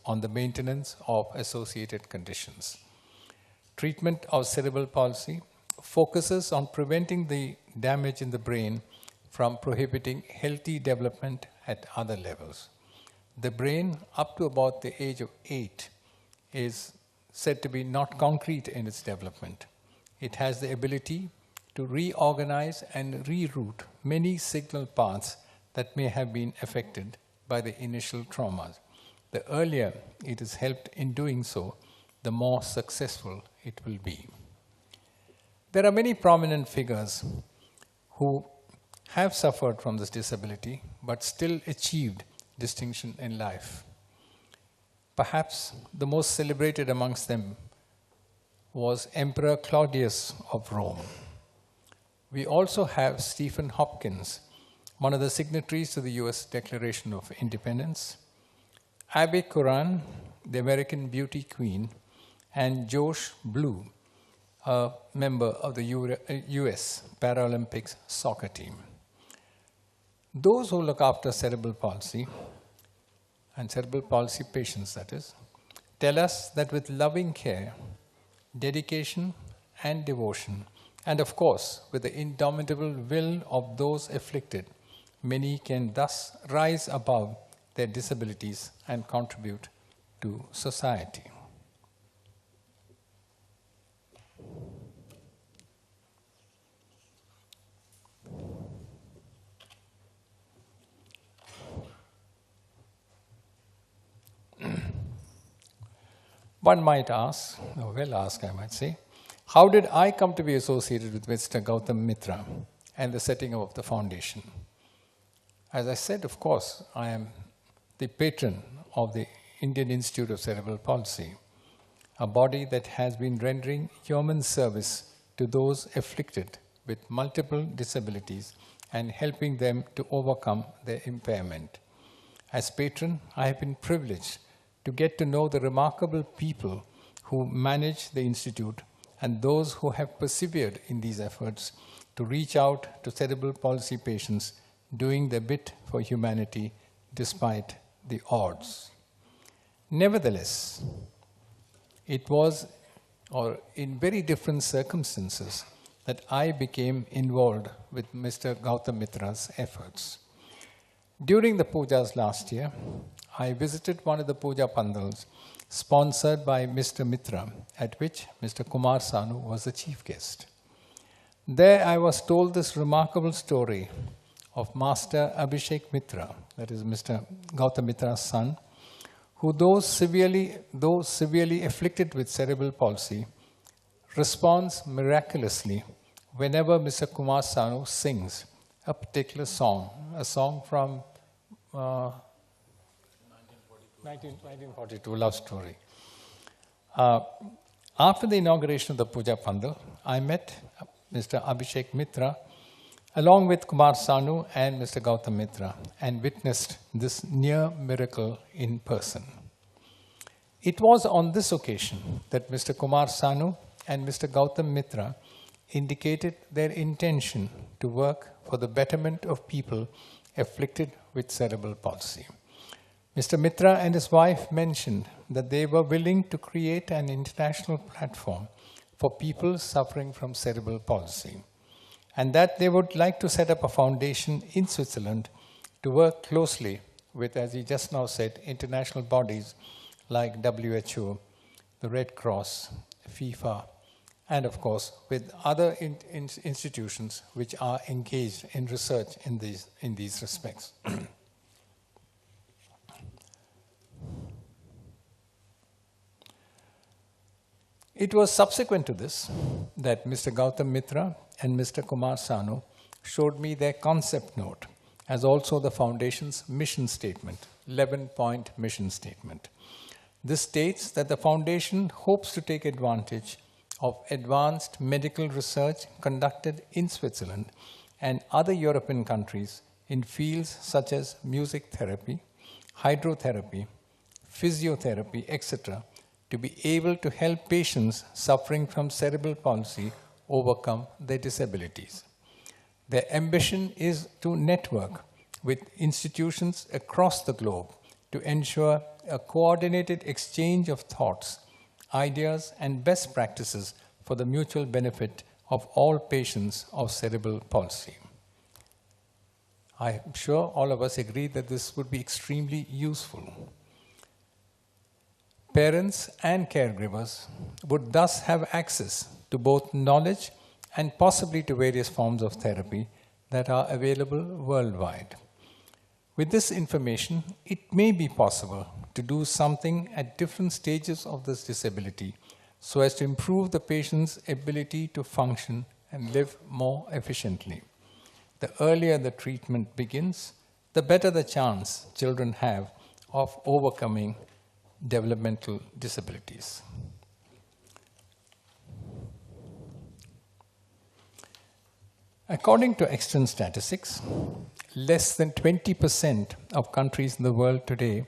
on the maintenance of associated conditions. Treatment of cerebral palsy focuses on preventing the damage in the brain from prohibiting healthy development at other levels. The brain, up to about the age of 8, is said to be not concrete in its development. It has the ability to reorganize and reroute many signal paths that may have been affected by the initial traumas. The earlier it is helped in doing so, the more successful it will be. There are many prominent figures who have suffered from this disability but still achieved distinction in life. Perhaps the most celebrated amongst them was Emperor Claudius of Rome. We also have Stephen Hopkins, one of the signatories to the US Declaration of Independence, Abbey Kuran, the American beauty queen, and Josh Blue, a member of the US Paralympics soccer team. Those who look after cerebral palsy, and cerebral palsy patients that is, tell us that with loving care, dedication and devotion, and of course with the indomitable will of those afflicted, many can thus rise above their disabilities and contribute to society. One might ask, or will ask I might say, how did I come to be associated with Mr. Gautam Mitra and the setting up of the foundation? As I said, of course, I am the patron of the Indian Institute of Cerebral Palsy, a body that has been rendering human service to those afflicted with multiple disabilities and helping them to overcome their impairment. As patron, I have been privileged to get to know the remarkable people who manage the Institute and those who have persevered in these efforts to reach out to cerebral palsy patients doing their bit for humanity despite the odds. Nevertheless, it was in very different circumstances that I became involved with Mr. Gautam Mitra's efforts. During the pujas last year, I visited one of the puja pandals sponsored by Mr. Mitra, at which Mr. Kumar Sanu was the chief guest. There I was told this remarkable story of Master Abhishek Mitra, that is Mr. Gautam Mitra's son, who though severely afflicted with cerebral palsy, responds miraculously whenever Mr. Kumar Sanu sings a particular song, a song from 1942, love story. After the inauguration of the Puja Pandal, I met Mr. Abhishek Mitra along with Kumar Sanu and Mr. Gautam Mitra and witnessed this near miracle in person. It was on this occasion that Mr. Kumar Sanu and Mr. Gautam Mitra indicated their intention to work for the betterment of people afflicted with cerebral palsy. Mr. Mitra and his wife mentioned that they were willing to create an international platform for people suffering from cerebral palsy, and that they would like to set up a foundation in Switzerland to work closely with, as he just now said, international bodies like WHO, the Red Cross, FIFA, and of course with other institutions which are engaged in research in these respects. It was subsequent to this that Mr. Gautam Mitra and Mr. Kumar Sanu showed me their concept note, as also the Foundation's mission statement, 11-point mission statement. This states that the Foundation hopes to take advantage of advanced medical research conducted in Switzerland and other European countries in fields such as music therapy, hydrotherapy, physiotherapy, etc., to be able to help patients suffering from cerebral palsy overcome their disabilities. Their ambition is to network with institutions across the globe to ensure a coordinated exchange of thoughts, ideas, and best practices for the mutual benefit of all patients of cerebral palsy. I'm sure all of us agree that this would be extremely useful. Parents and caregivers would thus have access to both knowledge and possibly to various forms of therapy that are available worldwide. With this information, it may be possible to do something at different stages of this disability so as to improve the patient's ability to function and live more efficiently. The earlier the treatment begins, the better the chance children have of overcoming developmental disabilities. According to extant statistics, less than 20% of countries in the world today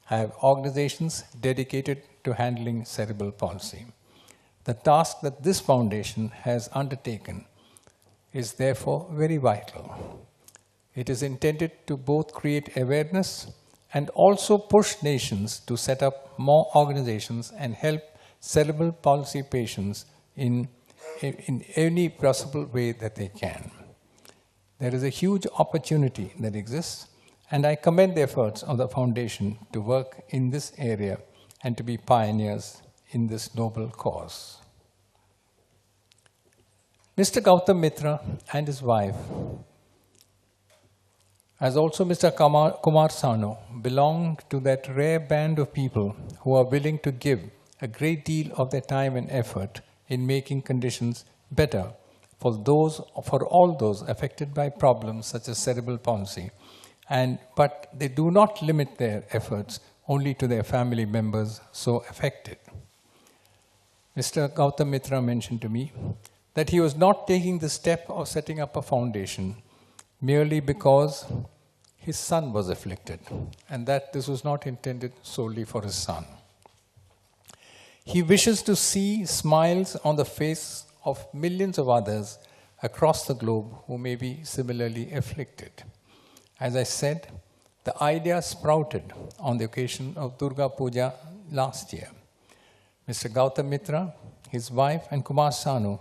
have organizations dedicated to handling cerebral palsy. The task that this foundation has undertaken is therefore very vital. It is intended to both create awareness and also push nations to set up more organizations and help cerebral palsy patients in any possible way that they can. There is a huge opportunity that exists, and I commend the efforts of the foundation to work in this area and to be pioneers in this noble cause. Mr. Gautam Mitra and his wife, as also Mr. Kumar Sano, belong to that rare band of people who are willing to give a great deal of their time and effort in making conditions better for all those affected by problems such as cerebral palsy. But they do not limit their efforts only to their family members so affected. Mr. Gautam Mitra mentioned to me that he was not taking the step of setting up a foundation merely because his son was afflicted, and that this was not intended solely for his son. He wishes to see smiles on the face of millions of others across the globe who may be similarly afflicted. As I said, the idea sprouted on the occasion of Durga Puja last year. Mr. Gautam Mitra, his wife, and Kumar Sanu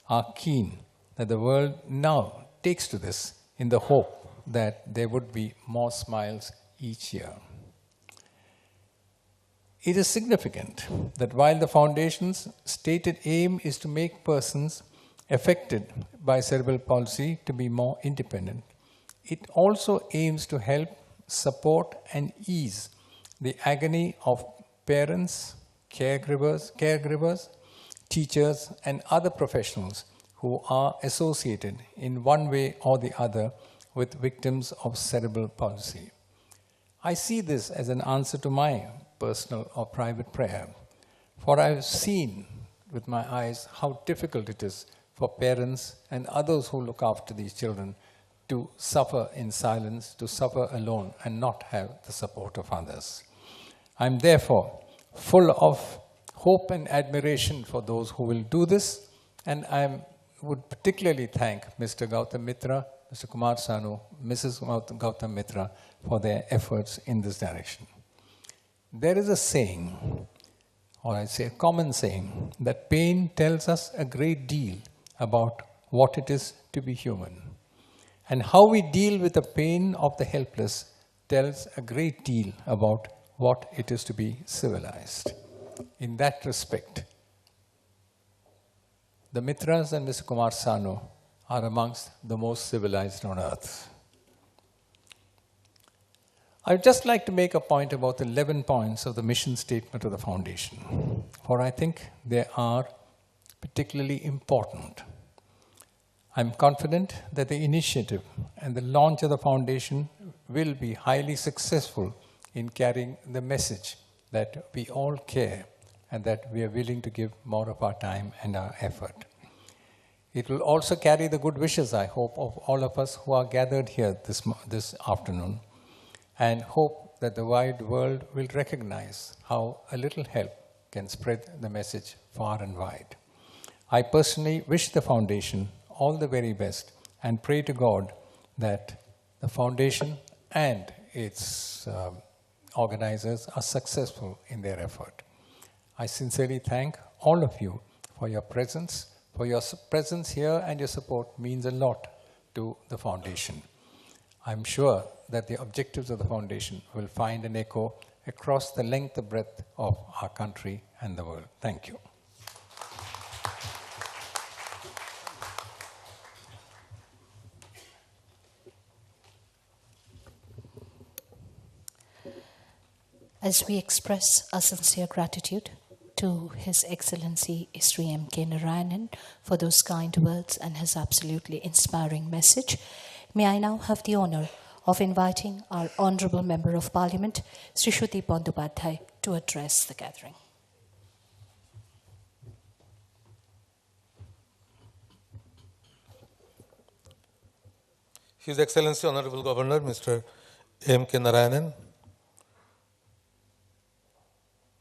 are keen that the world now takes to this in the hope that there would be more smiles each year. It is significant that while the Foundation's stated aim is to make persons affected by cerebral palsy to be more independent, it also aims to help, support, and ease the agony of parents, caregivers, teachers, and other professionals who are associated in one way or the other with victims of cerebral palsy. I see this as an answer to my personal or private prayer, for I have seen with my eyes how difficult it is for parents and others who look after these children to suffer in silence, to suffer alone and not have the support of others. I am therefore full of hope and admiration for those who will do this, and I would particularly thank Mr. Gautam Mitra, Mr. Kumar Sanu, Mrs. Gautam Mitra for their efforts in this direction. There is a saying, or I say a common saying, that pain tells us a great deal about what it is to be human. And how we deal with the pain of the helpless tells a great deal about what it is to be civilized. In that respect, the Mitras and Mr. Kumar Sanu are amongst the most civilized on earth. I would just like to make a point about the 11 points of the mission statement of the Foundation, for I think they are particularly important. I'm confident that the initiative and the launch of the Foundation will be highly successful in carrying the message that we all care and that we are willing to give more of our time and our effort. It will also carry the good wishes, I hope, of all of us who are gathered here this afternoon, and hope that the wide world will recognize how a little help can spread the message far and wide. I personally wish the Foundation all the very best and pray to God that the Foundation and its organizers are successful in their effort. I sincerely thank all of you for your presence. For your presence here and your support means a lot to the foundation. I'm sure that the objectives of the foundation will find an echo across the length and breadth of our country and the world. Thank you. As we express our sincere gratitude to His Excellency Sri M.K. Narayanan for those kind words and his absolutely inspiring message, may I now have the honor of inviting our Honorable Member of Parliament, Sri Shruti Bandyopadhyay, to address the gathering. His Excellency Honorable Governor, Mr. M.K. Narayanan,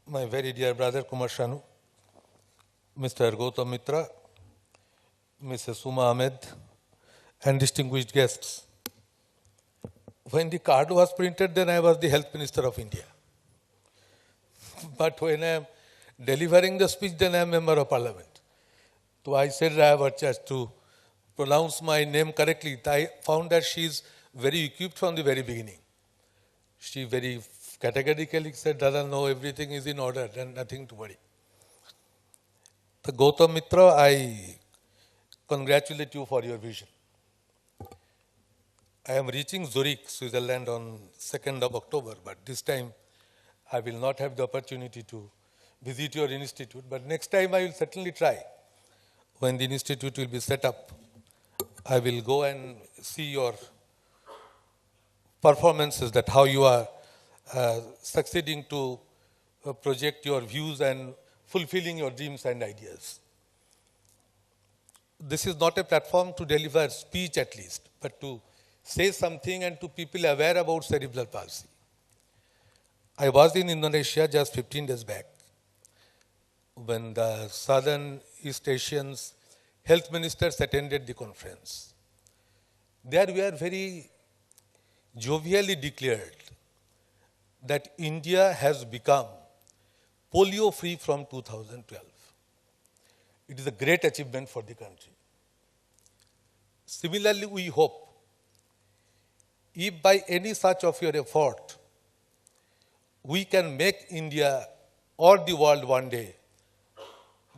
my very dear brother Kumar Shanu, Mr. Gautam Mitra, Mrs. Suma Ahmed, and distinguished guests. When the card was printed, then I was the Health Minister of India. But when I am delivering the speech, then I am Member of Parliament. So I said I have a chance to pronounce my name correctly. I found that she is very equipped from the very beginning. She very categorically said, Dada, no, everything is in order and nothing to worry. The Gautam Mitra, I congratulate you for your vision. I am reaching Zurich, Switzerland on 2nd of October, but this time I will not have the opportunity to visit your institute, but next time I will certainly try. When the institute will be set up, I will go and see your performances, that how you are succeeding to project your views and fulfilling your dreams and ideas. This is not a platform to deliver speech at least, but to say something and to people aware about cerebral palsy. I was in Indonesia just 15 days back when the Southern East Asians health ministers attended the conference. There we are very jovially declared that India has become polio-free from 2012. It is a great achievement for the country. Similarly, we hope, if by any such of your effort, we can make India or the world one day,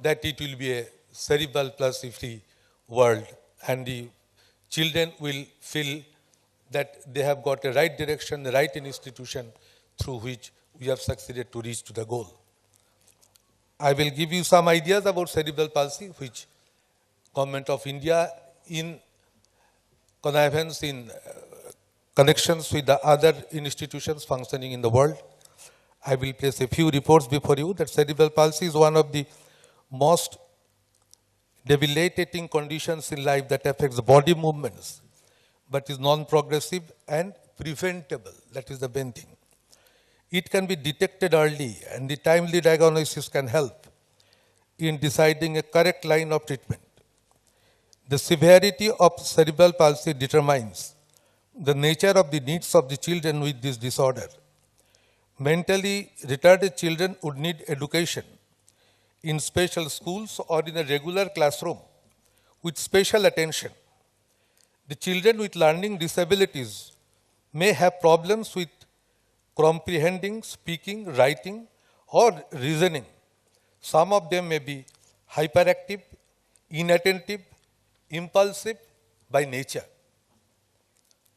that it will be a cerebral palsy-free world and the children will feel that they have got a right direction, the right institution through which we have succeeded to reach to the goal. I will give you some ideas about cerebral palsy, which Government of India in connivance, in connections with the other institutions functioning in the world. I will place a few reports before you that cerebral palsy is one of the most debilitating conditions in life that affects body movements, but is non-progressive and preventable. That is the main thing. It can be detected early, and the timely diagnosis can help in deciding a correct line of treatment. The severity of cerebral palsy determines the nature of the needs of the children with this disorder. Mentally retarded children would need education in special schools or in a regular classroom with special attention. The children with learning disabilities may have problems with comprehending, speaking, writing, or reasoning. Some of them may be hyperactive, inattentive, impulsive by nature.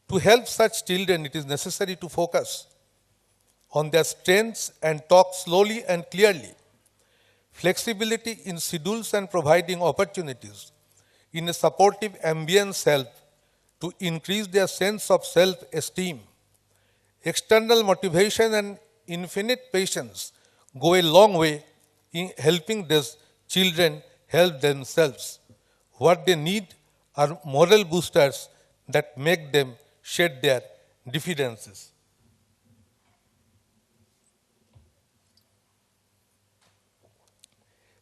To help such children, it is necessary to focus on their strengths and talk slowly and clearly. Flexibility in schedules and providing opportunities in a supportive ambience help to increase their sense of self-esteem. External motivation and infinite patience go a long way in helping these children help themselves. What they need are moral boosters that make them shed their diffidences.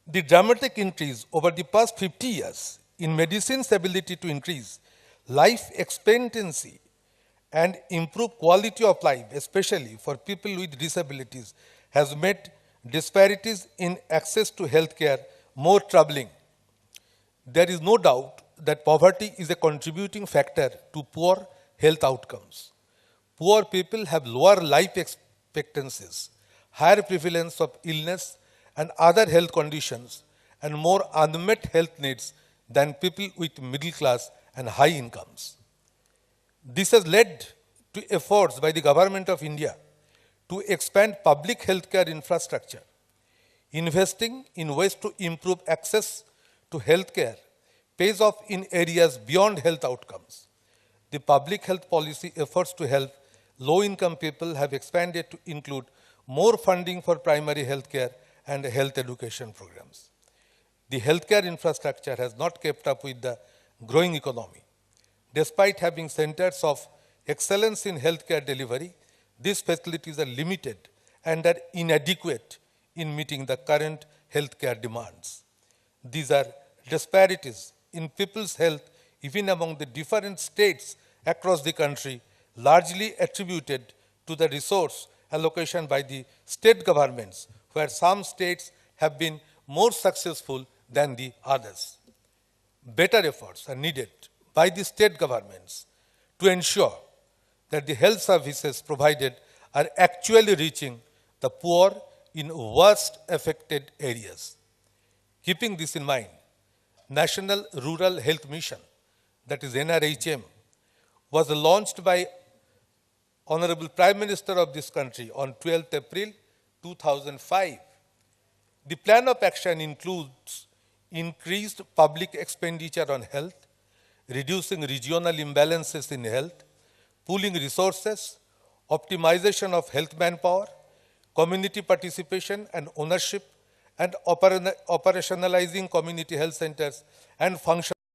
The dramatic increase over the past 50 years in medicine's ability to increase life expectancy and improve quality of life, especially for people with disabilities, has made disparities in access to healthcare more troubling. There is no doubt that poverty is a contributing factor to poor health outcomes. Poor people have lower life expectancies, higher prevalence of illness and other health conditions, and more unmet health needs than people with middle class and high incomes. This has led to efforts by the Government of India to expand public healthcare infrastructure, investing in ways to improve access to healthcare pays off in areas beyond health outcomes. The public health policy efforts to help low-income people have expanded to include more funding for primary healthcare and health education programs. The healthcare infrastructure has not kept up with the growing economy. Despite having centers of excellence in healthcare delivery, these facilities are limited and are inadequate in meeting the current healthcare demands. These are disparities in people's health, even among the different states across the country, largely attributed to the resource allocation by the state governments, where some states have been more successful than the others. Better efforts are needed by the state governments to ensure that the health services provided are actually reaching the poor in worst affected areas. Keeping this in mind, National Rural Health Mission, that is NRHM, was launched by Honorable Prime Minister of this country on 12th April 2005. The plan of action includes increased public expenditure on health, reducing regional imbalances in health, pooling resources, optimization of health manpower, community participation and ownership, and operationalizing community health centers and functional